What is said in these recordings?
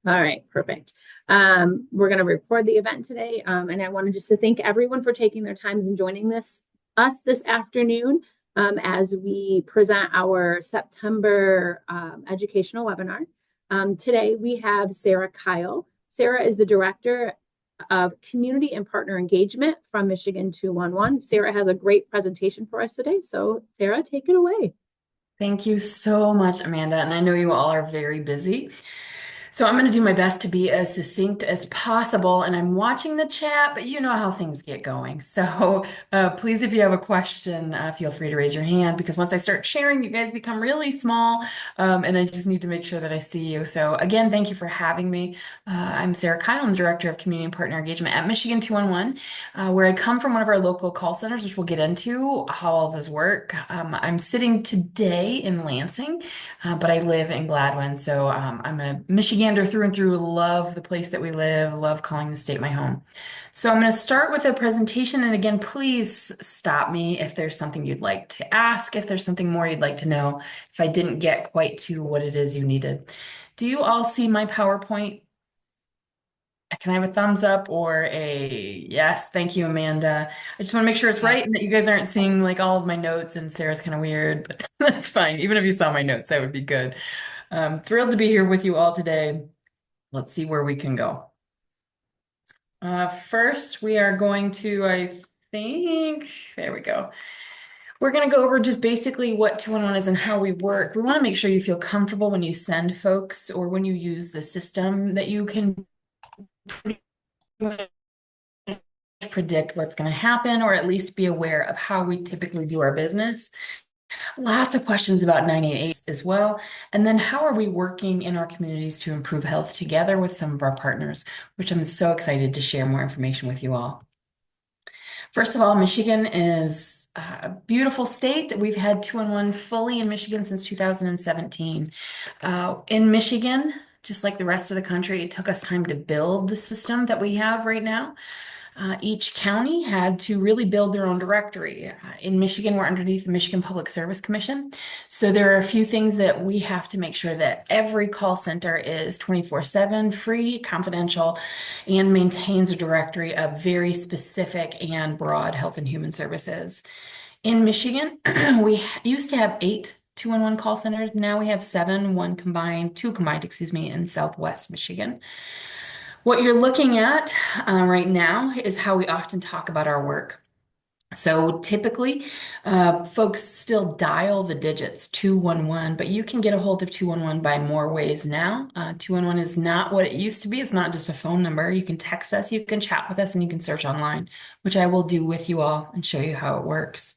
All right, perfect. We're going to record the event today, and I wanted just to thank everyone for taking their times and joining us this afternoon as we present our September educational webinar. Today we have Sarah Kyle. Sarah is the Director of Community and Partner Engagement from Michigan 211. Sarah has a great presentation for us today, so Sarah, take it away. Thank you so much, Amanda. And I know you all are very busy. So I'm going to do my best to be as succinct as possible. And I'm watching the chat, but you know how things get going. So please, if you have a question, feel free to raise your hand because once I start sharing, you guys become really small. And I just need to make sure that I see you. So again, thank you for having me. I'm Sarah Kyle. I'm the Director of Community and Partner Engagement at Michigan 211, where I come from one of our local call centers, which we'll get into how all those work. I'm sitting today in Lansing, but I live in Gladwin. So I'm a Michigander through and through, love the place that we live, love calling the state my home. So I'm going to start with a presentation. And again, please stop me if there's something you'd like to ask, if there's something more you'd like to know, if I didn't get quite to what it is you needed. Do you all see my PowerPoint? Can I have a thumbs up or a yes? Thank you, Amanda. I just want to make sure it's Yes. right and that you guys aren't seeing like all of my notes and Sarah's kind of weird, but that's fine. Even if you saw my notes, that would be good. Thrilled to be here with you all today. Let's see where we can go. First, we are going to, I think, there we go. We're going to go over just basically what 211 is and how we work. We want to make sure you feel comfortable when you send folks or when you use the system that you can pretty much predict what's going to happen or at least be aware of how we typically do our business. Lots of questions about 988 as well. And then how are we working in our communities to improve health together with some of our partners, which I'm so excited to share more information with you all. First of all, Michigan is a beautiful state. We've had 211 fully in Michigan since 2017. In Michigan, just like the rest of the country, it took us time to build the system that we have right now. Each county had to really build their own directory. In Michigan, we're underneath the Michigan Public Service Commission. So there are a few things that we have to make sure that every call center is 24/7, free, confidential, and maintains a directory of very specific and broad health and human services. In Michigan, we used to have 8 211 call centers. Now we have 7, two combined, excuse me, in Southwest Michigan. What you're looking at right now is how we often talk about our work. So typically, folks still dial the digits 211, but you can get a hold of 211 by more ways now. 211 is not what it used to be. It's not just a phone number. You can text us, you can chat with us, and you can search online, which I will do with you all and show you how it works.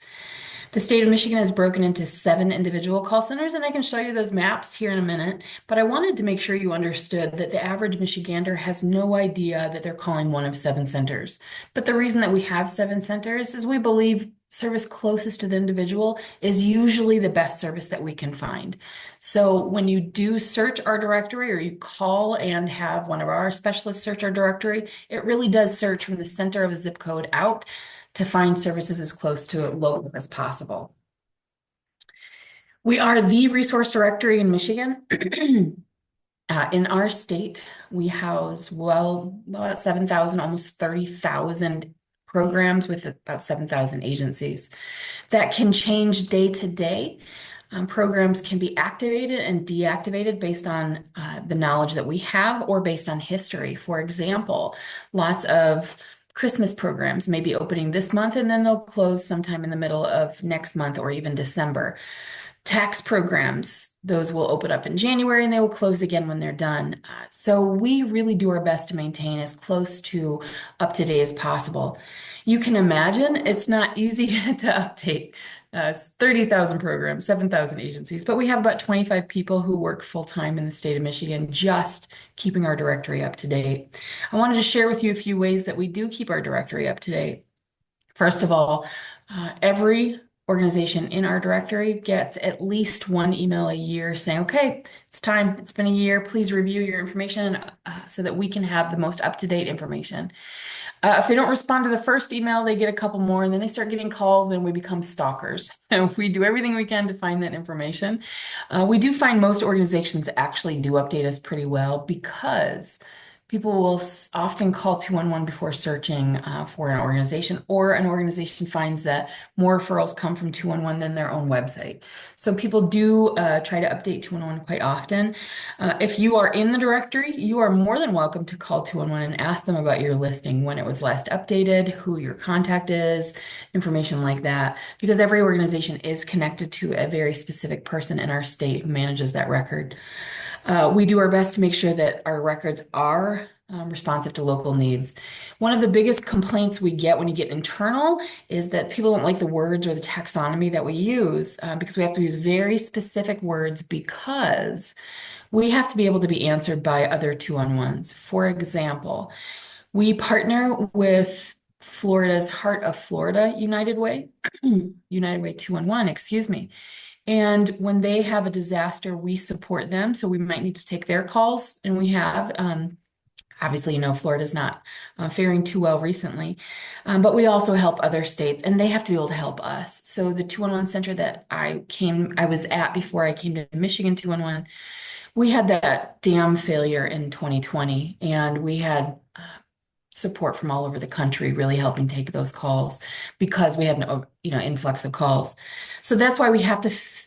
The state of Michigan is broken into 7 individual call centers, and I can show you those maps here in a minute. But I wanted to make sure you understood that the average Michigander has no idea that they're calling one of 7 centers. But the reason that we have 7 centers is we believe service closest to the individual is usually the best service that we can find. So when you do search our directory or you call and have one of our specialists search our directory, it really does search from the center of a zip code out to find services as close to local as possible. We are the resource directory in Michigan. In our state, we house about 7,000, almost 30,000 programs with about 7,000 agencies. That can change day to day. Programs can be activated and deactivated based on the knowledge that we have or based on history. For example, lots of Christmas programs may be opening this month and then they'll close sometime in the middle of next month or even December. Tax programs, those will open up in January and they will close again when they're done. So we really do our best to maintain as close to up to date as possible. You can imagine it's not easy to update 30,000 programs, 7,000 agencies, but we have about 25 people who work full time in the state of Michigan just keeping our directory up to date. I wanted to share with you a few ways that we do keep our directory up to date. First of all, every organization in our directory gets at least one email a year saying, okay, it's time. It's been a year. Please review your information so that we can have the most up-to-date information. If they don't respond to the first email, they get a couple more, and then they start getting calls, then we become stalkers. And we do everything we can to find that information. We do find most organizations actually do update us pretty well because people will often call 211 before searching for an organization, or an organization finds that more referrals come from 211 than their own website. So people do try to update 211 quite often. If you are in the directory, you are more than welcome to call 211 and ask them about your listing, when it was last updated, who your contact is, information like that, because every organization is connected to a very specific person in our state who manages that record. We do our best to make sure that our records are responsive to local needs. One of the biggest complaints we get when you get internal is that people don't like the words or the taxonomy that we use because we have to use very specific words because we have to be able to be answered by other 211s. For example, we partner with Florida's Heart of Florida United Way, United Way 211, excuse me. And when they have a disaster, we support them. So we might need to take their calls, and we have. Obviously, Florida's not faring too well recently, but we also help other states, and they have to be able to help us. So the 211 center that I was at before I came to Michigan 211, we had that dam failure in 2020, and we had support from all over the country really helping take those calls because we had an influx of calls. So that's why we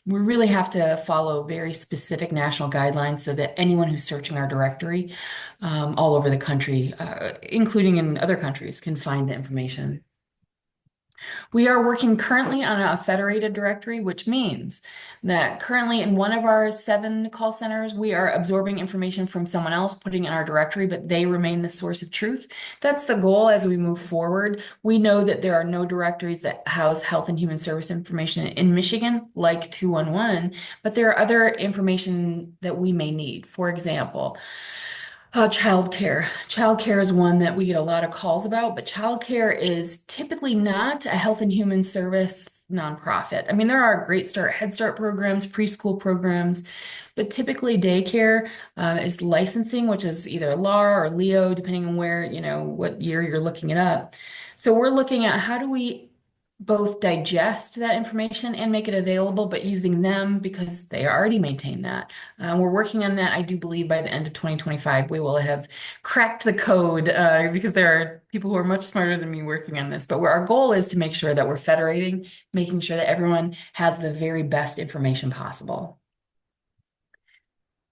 really have to follow very specific national guidelines so that anyone who's searching our directory all over the country, including in other countries, can find the information. We are working currently on a federated directory, which means that currently in one of our 7 call centers, we are absorbing information from someone else, putting in our directory, but they remain the source of truth. That's the goal as we move forward. We know that there are no directories that house health and human service information in Michigan, like 211, but there are other information that we may need. For example, childcare. Childcare is one that we get a lot of calls about, but childcare is typically not a health and human service nonprofit. I mean, there are Great Start, Head Start programs, preschool programs, but typically daycare is licensing, which is either LAR or LEO, depending on where, what year you're looking it up. So we're looking at how do we both digest that information and make it available, but using them because they already maintain that. We're working on that. I do believe by the end of 2025, we will have cracked the code because there are people who are much smarter than me working on this. But our goal is to make sure that we're federating, making sure that everyone has the very best information possible.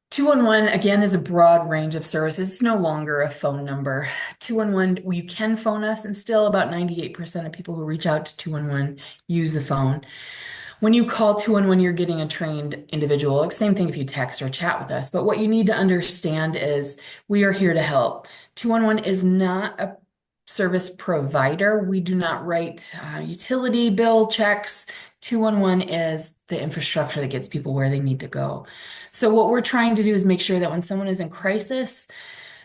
211, again, is a broad range of services. It's no longer a phone number. 211, you can phone us, and still about 98% of people who reach out to 211 use the phone. When you call 211, you're getting a trained individual. Same thing if you text or chat with us. But what you need to understand is we are here to help. 211 is not a service provider. We do not write utility bill checks. 211 is the infrastructure that gets people where they need to go. So what we're trying to do is make sure that when someone is in crisis,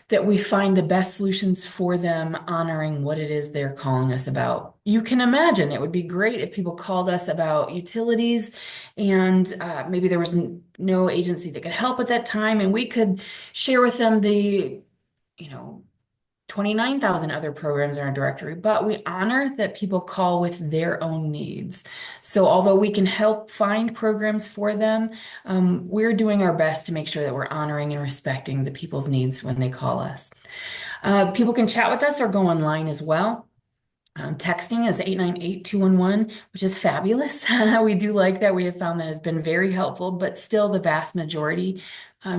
that we find the best solutions for them, honoring what it is they're calling us about. You can imagine it would be great if people called us about utilities and maybe there was no agency that could help at that time, and we could share with them the, 29,000 other programs in our directory, but we honor that people call with their own needs. So although we can help find programs for them, we're doing our best to make sure that we're honoring and respecting the people's needs when they call us. People can chat with us or go online as well. Texting is 898-211, which is fabulous. We do like that. We have found that it's been very helpful, but still the vast majority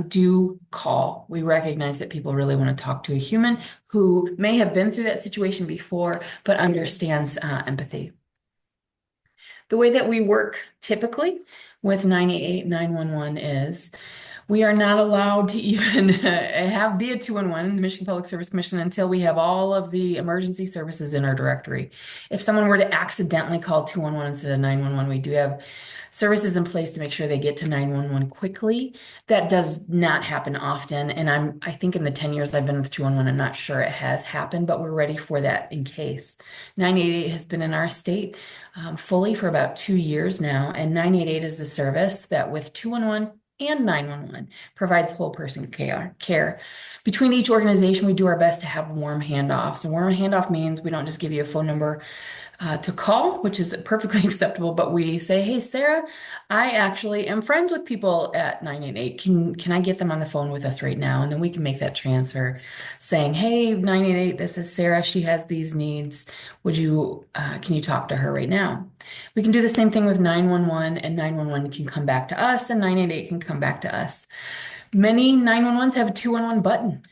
do call. We recognize that people really want to talk to a human who may have been through that situation before, but understands empathy. The way that we work typically with 988 911 is We are not allowed to even be a 211 in the Michigan Public Service Commission until we have all of the emergency services in our directory. If someone were to accidentally call 211 instead of 911, we do have services in place to make sure they get to 911 quickly. That does not happen often, and I think in the 10 years I've been with 211, I'm not sure it has happened, but we're ready for that in case. 988 has been in our state fully for about 2 years now, and 988 is a service that with 211 and 911 provides whole person care. Between each organization, we do our best to have warm handoffs. And warm handoff means we don't just give you a phone number to call, which is perfectly acceptable, but we say, "Hey, Sarah, I actually am friends with people at 988. Can I get them on the phone with us right now?" And then we can make that transfer saying, "Hey, 988, this is Sarah. She has these needs. Can you talk to her right now?" We can do the same thing with 911, and 911 can come back to us, and 988 can come back to us. Many 911s have a 211 button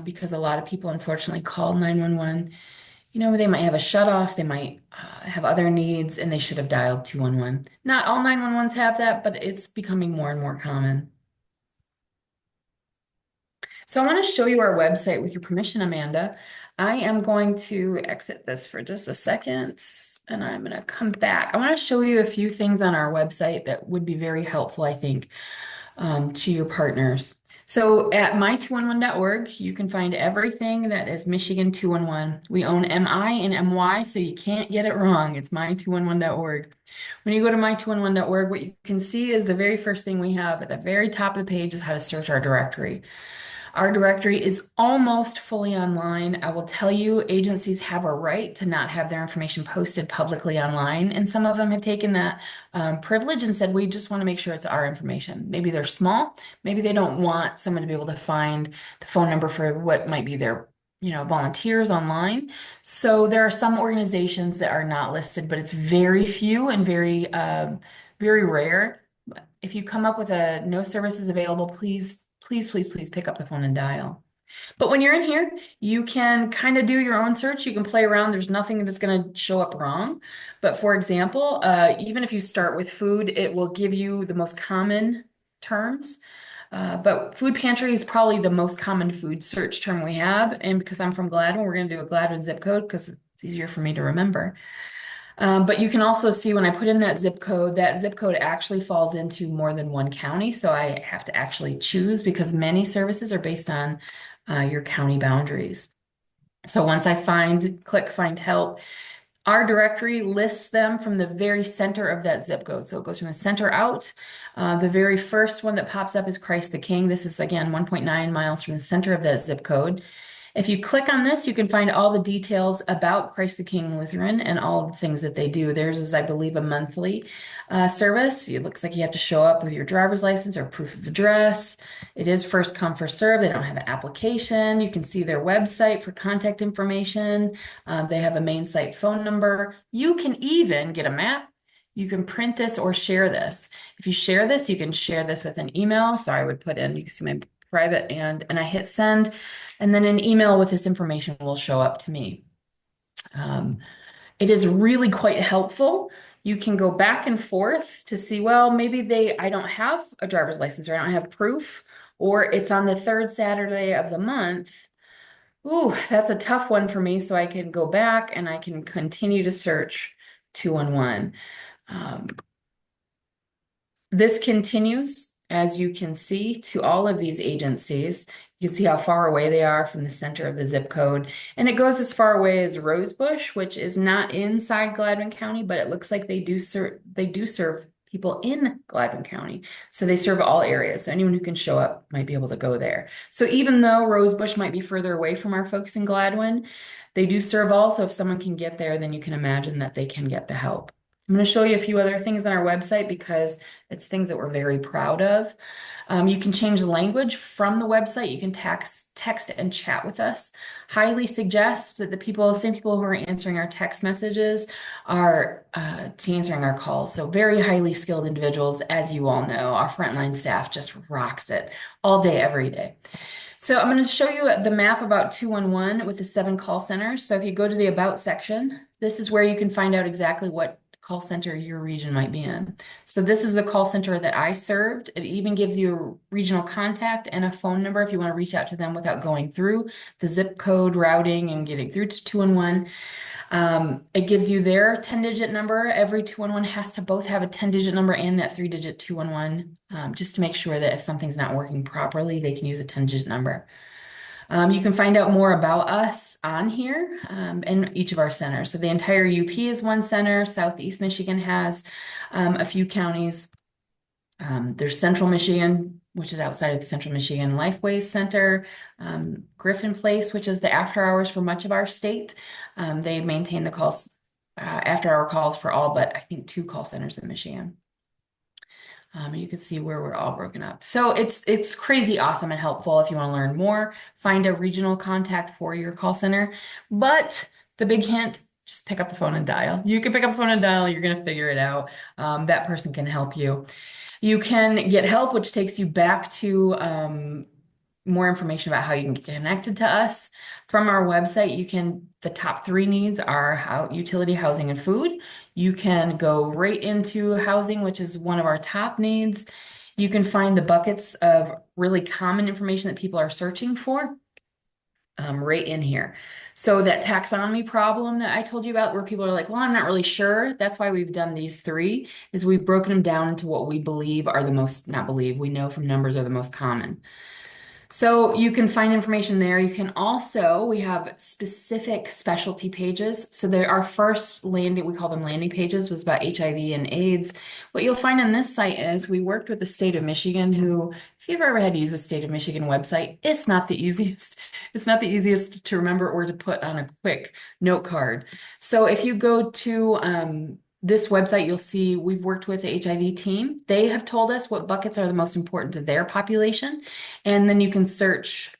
because a lot of people unfortunately call 911. They might have a shut off, they might have other needs, and they should have dialed 211. Not all 911s have that, but it's becoming more and more common. So I want to show you our website with your permission, Amanda. I am going to exit this for just a second, and I'm going to come back. I want to show you a few things on our website that would be very helpful, I think, to your partners. So at my211.org, you can find everything that is Michigan 211. We own MI and MY, so you can't get it wrong. It's my211.org. When you go to my211.org, what you can see is the very first thing we have at the very top of the page is how to search our directory. Our directory is almost fully online. I will tell you, agencies have a right to not have their information posted publicly online, and some of them have taken that privilege and said, we just want to make sure it's our information. Maybe they're small, maybe they don't want someone to be able to find the phone number for what might be their volunteers online. So there are some organizations that are not listed, but it's very few and very rare. If you come up with a no services available, please pick up the phone and dial. But when you're in here, you can kind of do your own search. You can play around. There's nothing that's going to show up wrong. But for example, even if you start with food, it will give you the most common terms. But food pantry is probably the most common food search term we have. And because I'm from Gladwin, we're going to do a Gladwin zip code because it's easier for me to remember. But you can also see when I put in that zip code actually falls into more than one county. So I have to actually choose because many services are based on your county boundaries. So once I click find help, our directory lists them from the very center of that zip code. So it goes from the center out. The very first one that pops up is Christ the King. This is again 1.9 miles from the center of that zip code. If you click on this, you can find all the details about Christ the King Lutheran and all the things that they do. Theirs is, I believe, a monthly service. It looks like you have to show up with your driver's license or proof of address. It is first come, first serve. They don't have an application. You can see their website for contact information. They have a main site phone number. You can even get a map. You can print this or share this. If you share this, you can share this with an email. So I would put in, you can see my private and I hit send, and then an email with this information will show up to me. It is really quite helpful. You can go back and forth to see, well, maybe I don't have a driver's license or I don't have proof, or it's on the third Saturday of the month. Ooh, that's a tough one for me. So I can go back and I can continue to search 211. This continues, as you can see, to all of these agencies. You can see how far away they are from the center of the zip code. And it goes as far away as Rosebush, which is not inside Gladwin County, but it looks like they do serve people in Gladwin County. So they serve all areas. So anyone who can show up might be able to go there. So even though Rosebush might be further away from our folks in Gladwin, they do serve all. So if someone can get there, then you can imagine that they can get the help. I'm going to show you a few other things on our website because it's things that we're very proud of. You can change the language from the website. You can text and chat with us. Highly suggest that the same people who are answering our text messages are answering our calls. So very highly skilled individuals, as you all know. Our frontline staff just rocks it all day, every day. So I'm going to show you the map about 211 with the 7 call centers. So if you go to the About section, this is where you can find out exactly what call center your region might be in. So this is the call center that I served. It even gives you a regional contact and a phone number if you want to reach out to them without going through the zip code routing and getting through to 211. It gives you their 10-digit number. Every 211 has to both have a 10-digit number and that 3-digit 211, just to make sure that if something's not working properly, they can use a 10-digit number. You can find out more about us on here in each of our centers. So the entire UP is one center. Southeast Michigan has a few counties. There's Central Michigan, which is outside of the Central Michigan Lifeways Center. Griffin Place, which is the after hours for much of our state. They maintain the calls, after hour calls for all but I think 2 call centers in Michigan. You can see where we're all broken up. So it's crazy awesome and helpful if you want to learn more. Find a regional contact for your call center. But the big hint, just pick up the phone and dial. You can pick up the phone and dial, you're going to figure it out. That person can help you. You can get help, which takes you back to more information about how you can get connected to us. From our website, the top 3 needs are utility, housing, and food. You can go right into housing, which is one of our top needs. You can find the buckets of really common information that people are searching for right in here. So that taxonomy problem that I told you about, where people are like, well, I'm not really sure. That's why we've done these 3, is we've broken them down into what we believe are the most, not believe, we know from numbers are the most common. So you can find information there. You can also, we have specific specialty pages. So our first landing, we call them landing pages, was about HIV and AIDS. What you'll find on this site is we worked with the state of Michigan, who, if you've ever had to use a state of Michigan website, it's not the easiest. It's not the easiest to remember or to put on a quick note card. So if you go to this website, you'll see we've worked with the HIV team. They have told us what buckets are the most important to their population. And then you can search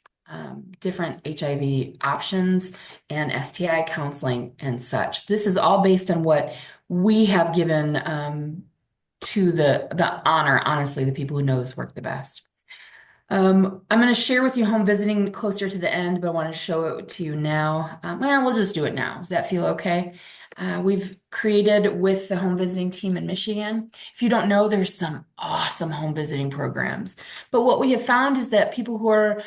different HIV options and STI counseling and such. This is all based on what we have given to the honor, honestly, the people who know this work the best. I'm going to share with you home visiting closer to the end, but I want to show it to you now. Well, we'll just do it now. Does that feel okay? We've created with the home visiting team in Michigan. If you don't know, there's some awesome home visiting programs. But what we have found is that people who are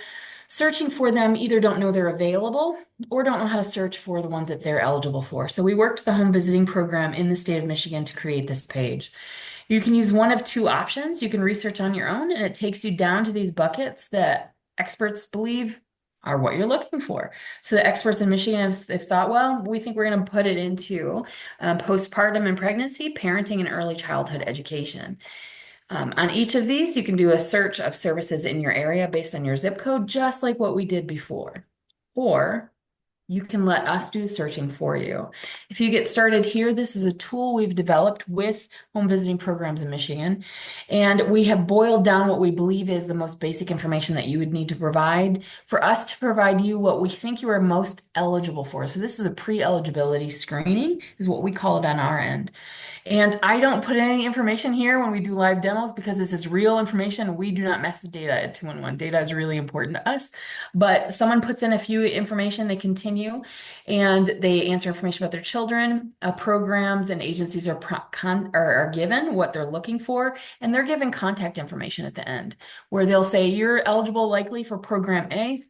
searching for them either don't know they're available or don't know how to search for the ones that they're eligible for. So we worked with the home visiting program in the state of Michigan to create this page. You can use one of 2 options. You can research on your own, and it takes you down to these buckets that experts believe are what you're looking for. So the experts in Michigan have thought, well, we think we're going to put it into postpartum and pregnancy, parenting, and early childhood education. On each of these, you can do a search of services in your area based on your zip code, just like what we did before. Or you can let us do the searching for you. If you get started here, this is a tool we've developed with home visiting programs in Michigan. And we have boiled down what we believe is the most basic information that you would need to provide for us to provide you what we think you are most eligible for. So this is a pre-eligibility screening, is what we call it on our end. And I don't put any information here when we do live demos because this is real information. We do not mess with data at 211. Data is really important to us. But someone puts in a few information, they continue, and they answer information about their children. Programs and agencies are given what they're looking for, and they're given contact information at the end, where they'll say, you're eligible likely for program A.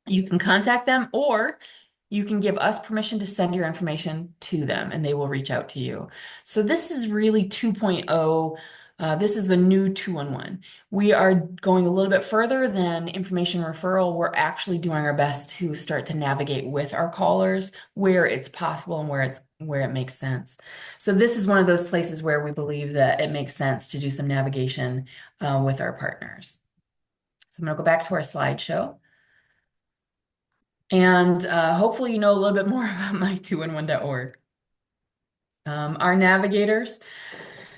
You can contact them, or you can give us permission to send your information to them and they will reach out to you. So this is really 2.0. This is the new 211. We are going a little bit further than information referral. We're actually doing our best to start to navigate with our callers where it's possible and where it makes sense. So this is one of those places where we believe that it makes sense to do some navigation with our partners. So I'm going to go back to our slideshow. And hopefully you know a little bit more about MI-211.org. Our navigators,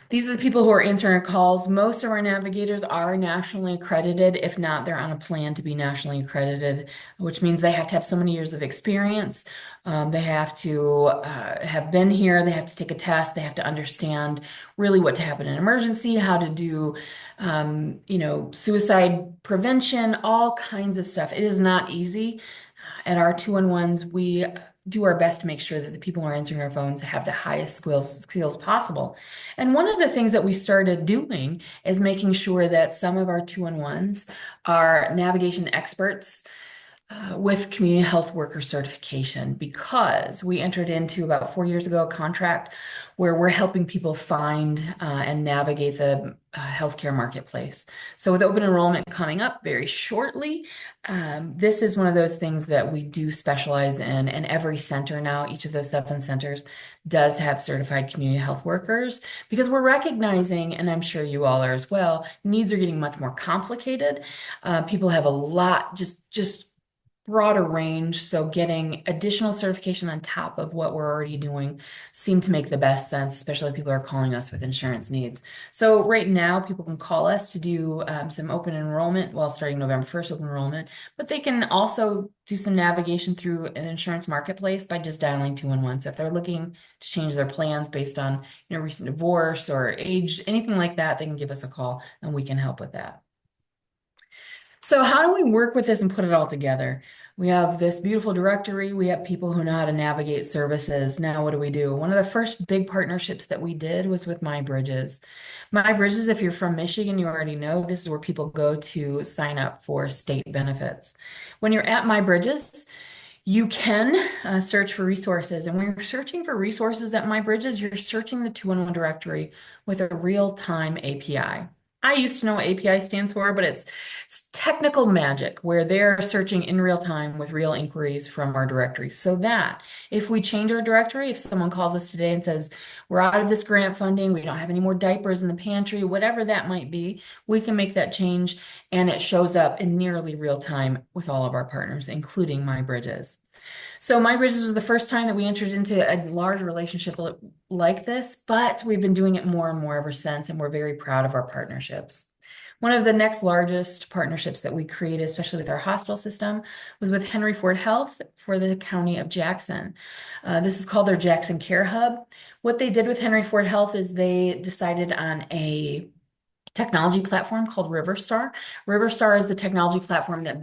these are the people who are answering our calls. Most of our navigators are nationally accredited. If not, they're on a plan to be nationally accredited, which means they have to have so many years of experience. They have to have been here. They have to take a test. They have to understand really what to happen in an emergency, how to do, suicide prevention, all kinds of stuff. It is not easy. At our 211s, we do our best to make sure that the people who are answering our phones have the highest skills possible. And one of the things that we started doing is making sure that some of our 211s are navigation experts with community health worker certification because we entered into about 4 years ago a contract where we're helping people find and navigate the healthcare marketplace. So with open enrollment coming up very shortly, this is one of those things that we do specialize in, and every center now, each of those 7 centers, does have certified community health workers because we're recognizing, and I'm sure you all are as well, needs are getting much more complicated. People have a lot, just broader range, so getting additional certification on top of what we're already doing seem to make the best sense, especially if people are calling us with insurance needs. So right now, people can call us to do some open enrollment, well, starting November 1st, open enrollment, but they can also do some navigation through an insurance marketplace by just dialing 211. So if they're looking to change their plans based on, recent divorce or age, anything like that, they can give us a call and we can help with that. So how do we work with this and put it all together? We have this beautiful directory. We have people who know how to navigate services. Now, what do we do? One of the first big partnerships that we did was with MyBridges. MyBridges, if you're from Michigan, you already know this is where people go to sign up for state benefits. When you're at MyBridges, you can search for resources. And when you're searching for resources at MyBridges, you're searching the 211 directory with a real-time API. I used to know what API stands for, but it's technical magic where they're searching in real time with real inquiries from our directory. So that if we change our directory, if someone calls us today and says, we're out of this grant funding, we don't have any more diapers in the pantry, whatever that might be, we can make that change and it shows up in nearly real time with all of our partners, including MyBridges. So MyBridges was the first time that we entered into a large relationship like this, but we've been doing it more and more ever since, and we're very proud of our partnerships. One of the next largest partnerships that we created, especially with our hospital system, was with Henry Ford Health for the county of Jackson. This is called their Jackson Care Hub. What they did with Henry Ford Health is they decided on a technology platform called Riverstar. Riverstar is the technology platform that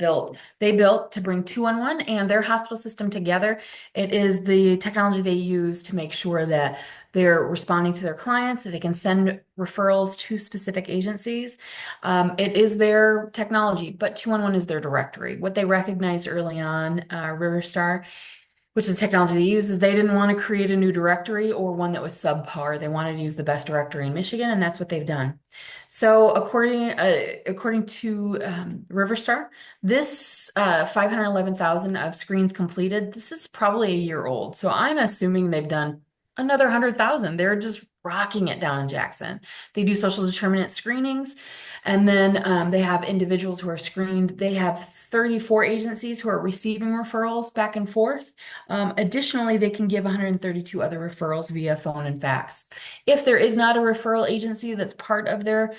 they built to bring 211 and their hospital system together. It is the technology they use to make sure that they're responding to their clients, that they can send referrals to specific agencies. It is their technology, but 211 is their directory. What they recognized early on, Riverstar, which is the technology they use, is they didn't want to create a new directory or one that was subpar. They wanted to use the best directory in Michigan, and that's what they've done. So according to Riverstar, this 511,000 of screens completed, this is probably a year old. So I'm assuming they've done another 100,000. They're just rocking it down in Jackson. They do social determinant screenings, and then they have individuals who are screened. They have 34 agencies who are receiving referrals back and forth. Additionally, they can give 132 other referrals via phone and fax. If there is not a referral agency that's part of their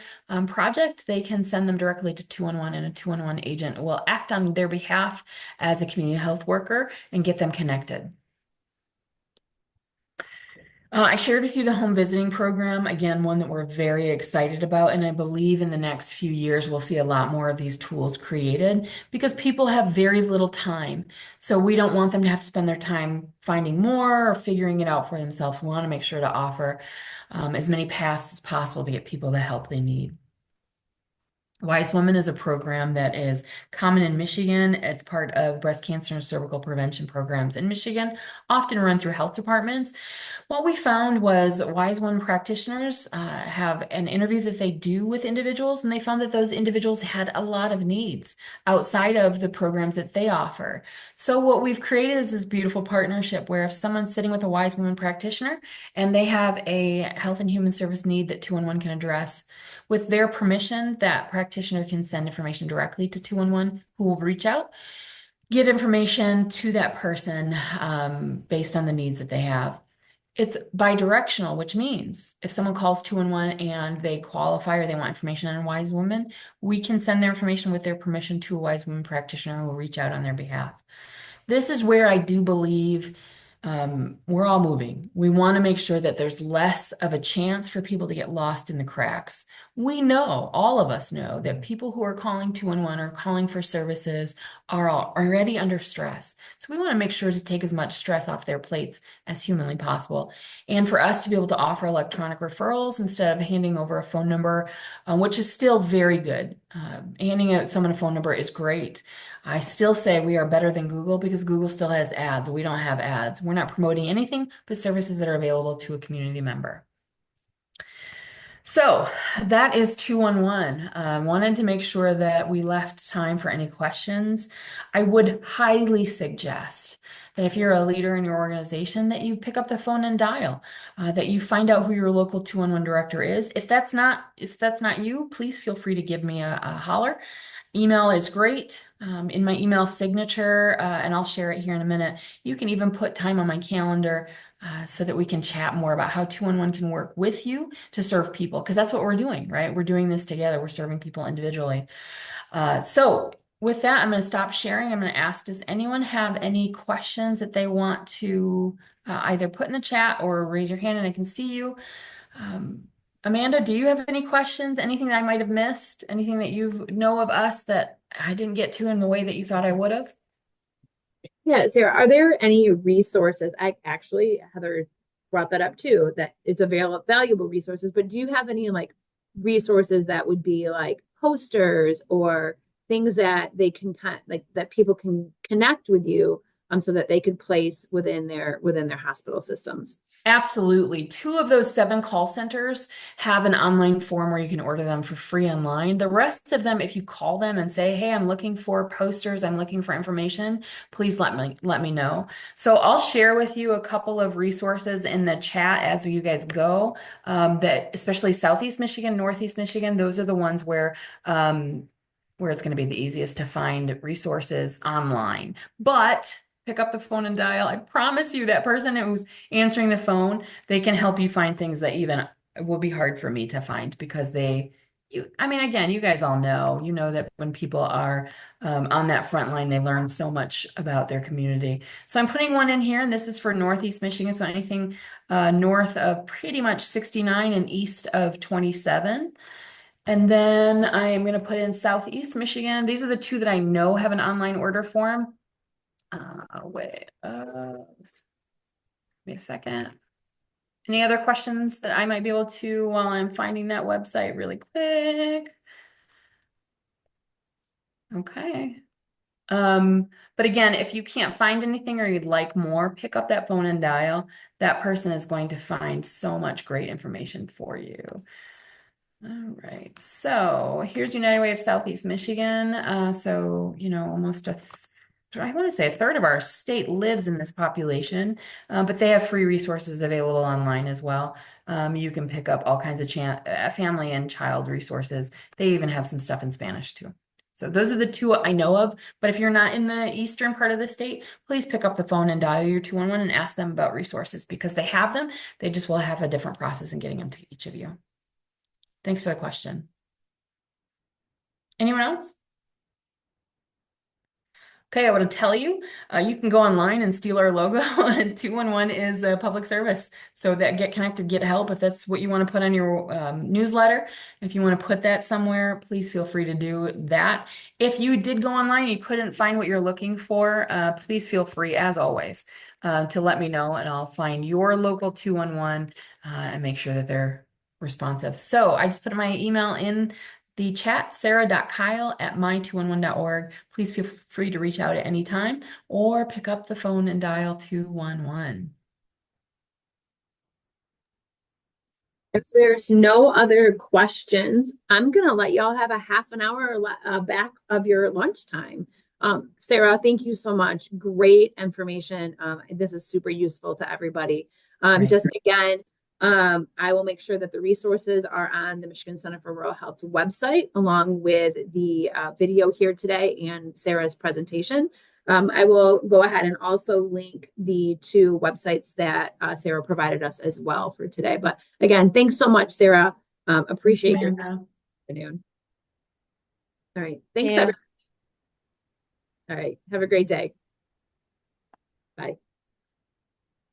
project, they can send them directly to 211, and a 211 agent will act on their behalf as a community health worker and get them connected. I shared with you the home visiting program, again, one that we're very excited about. And I believe in the next few years, we'll see a lot more of these tools created because people have very little time. So we don't want them to have to spend their time finding more or figuring it out for themselves. We want to make sure to offer as many paths as possible to get people the help they need. Wise Women is a program that is common in Michigan. It's part of breast cancer and cervical prevention programs in Michigan, often run through health departments. What we found was Wise Women practitioners have an interview that they do with individuals, and they found that those individuals had a lot of needs outside of the programs that they offer. So what we've created is this beautiful partnership where if someone's sitting with a Wise Women practitioner and they have a health and human service need that 211 can address, with their permission, that practitioner can send information directly to 211, who will reach out, get information to that person based on the needs that they have. It's bi-directional, which means if someone calls 211 and they qualify or they want information on a Wise Woman, we can send their information with their permission to a Wise Woman practitioner who will reach out on their behalf. This is where I do believe we're all moving. We want to make sure that there's less of a chance for people to get lost in the cracks. We know, all of us know, that people who are calling 211 or calling for services are already under stress. So we want to make sure to take as much stress off their plates as humanly possible. And for us to be able to offer electronic referrals instead of handing over a phone number, which is still very good. Handing out someone a phone number is great. I still say we are better than Google because Google still has ads. We don't have ads. We're not promoting anything but services that are available to a community member. So that is 211. Wanted to make sure that we left time for any questions. I would highly suggest that if you're a leader in your organization, that you pick up the phone and dial, that you find out who your local 211 director is. If that's not you, please feel free to give me a holler. Email is great. In my email signature, and I'll share it here in a minute, you can even put time on my calendar so that we can chat more about how 211 can work with you to serve people, because that's what we're doing, right? We're doing this together. We're serving people individually. So with that, I'm going to stop sharing. I'm going to ask, does anyone have any questions that they want to either put in the chat or raise your hand and I can see you? Amanda, do you have any questions? Anything that I might have missed? Anything that you know of us that I didn't get to in the way that you thought I would have? Yeah, Sarah, are there any resources? I actually, Heather brought that up too, that it's available, valuable resources, but do you have any like resources that would be like posters or things that they can like that people can connect with you so that they could place within their hospital systems? Absolutely. 2 of those 7 call centers have an online form where you can order them for free online. The rest of them, if you call them and say, "Hey, I'm looking for posters, I'm looking for information," please let me know. So I'll share with you a couple of resources in the chat as you guys go. That especially Southeast Michigan, Northeast Michigan, those are the ones where it's going to be the easiest to find resources online. But pick up the phone and dial. I promise you that person who's answering the phone, they can help you find things that even will be hard for me to find because I mean, again, you guys all know, you know that when people are on that front line, they learn so much about their community. So I'm putting one in here, and this is for Northeast Michigan. So anything north of pretty much 69 and east of 27. And then I am going to put in Southeast Michigan. These are the 2 that I know have an online order form. Wait, give me a second. Any other questions that I might be able to while I'm finding that website really quick? Okay. But again, if you can't find anything or you'd like more, pick up that phone and dial. That person is going to find so much great information for you. All right, so here's United Way of Southeast Michigan. So, almost I want to say a third of our state lives in this population, but they have free resources available online as well. You can pick up all kinds of family and child resources. They even have some stuff in Spanish too. So those are the 2 I know of. But if you're not in the eastern part of the state, please pick up the phone and dial your 211 and ask them about resources because they have them. They just will have a different process in getting them to each of you. Thanks for the question. Anyone else? Okay, I want to tell you, you can go online and steal our logo. 211 is a public service. So that get connected, get help. If that's what you want to put on your newsletter, if you want to put that somewhere, please feel free to do that. If you did go online and you couldn't find what you're looking for, please feel free, as always, to let me know and I'll find your local 211 and make sure that they're responsive. So I just put my email in the chat, sarah.kyle@my211.org. Please feel free to reach out at any time or pick up the phone and dial 211. If there's no other questions, I'm gonna let y'all have a half an hour back of your lunchtime. Sarah, thank you so much. Great information. This is super useful to everybody. Right. Just again, I will make sure that the resources are on the Michigan Center for Rural Health's website, along with the video here today and Sarah's presentation. I will go ahead and also link the 2 websites that Sarah provided us as well for today. But again, thanks so much, Sarah. Appreciate your afternoon. All right. Thanks, everyone. All right. Have a great day.